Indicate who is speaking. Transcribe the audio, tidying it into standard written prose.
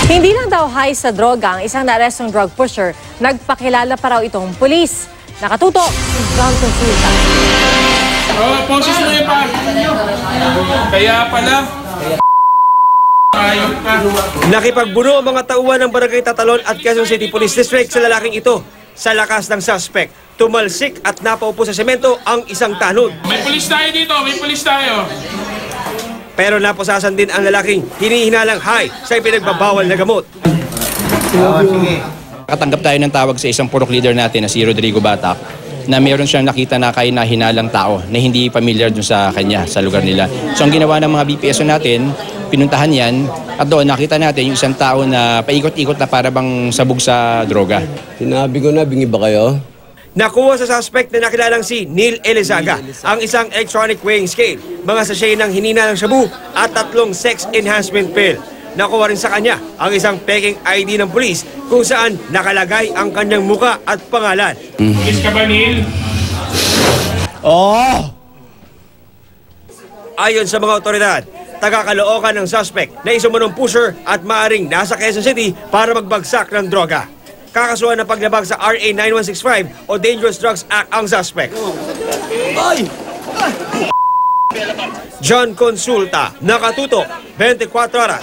Speaker 1: Hindi lang daw high sa droga ang isang naarestong drug pusher, nagpakilala pa raw itong pulis. Nakatuto si John Consulta.
Speaker 2: Poses mo yung pa. Kaya pala.
Speaker 3: Nakipagbuno ang mga tauhan ng Barangay Tatalon at Quezon City Police District sa lalaking ito. Sa lakas ng suspect, tumalsik at napaupo sa semento ang isang tanod.
Speaker 2: May pulis tayo dito, may pulis tayo.
Speaker 3: Pero napusasan din ang lalaking hinihinalang high sa ipinagbabawal na gamot.
Speaker 4: Katanggap tayo ng tawag sa isang purok leader natin na si Rodrigo Batak na meron siyang nakita na hinalang tao na hindi familiar dun sa kanya, sa lugar nila. So ang ginawa ng mga BPSO natin, pinuntahan yan at doon nakita natin yung isang tao na paikot-ikot na para bang sabog sa droga.
Speaker 5: Sinabi ko na, bingi ba kayo?
Speaker 3: Nakuha sa suspect na nakilalang si Neil Elizaga ang isang electronic weighing scale, mga sachet ng hininalang shabu at 3 sex enhancement pill. Nakuha rin sa kanya ang isang peking ID ng pulis kung saan nakalagay ang kanyang muka at pangalan.
Speaker 2: Pulis ka ba, Neil?
Speaker 5: Oh!
Speaker 3: Ayon sa mga otoridad, taga-Caloocan ng suspect na isumunong pusher at maaring nasa Quezon City para magbagsak ng droga. Kakasuhan ng paglabag sa RA 9165 o Dangerous Drugs Act ang suspect. John Consulta, nakatutok, 24 oras.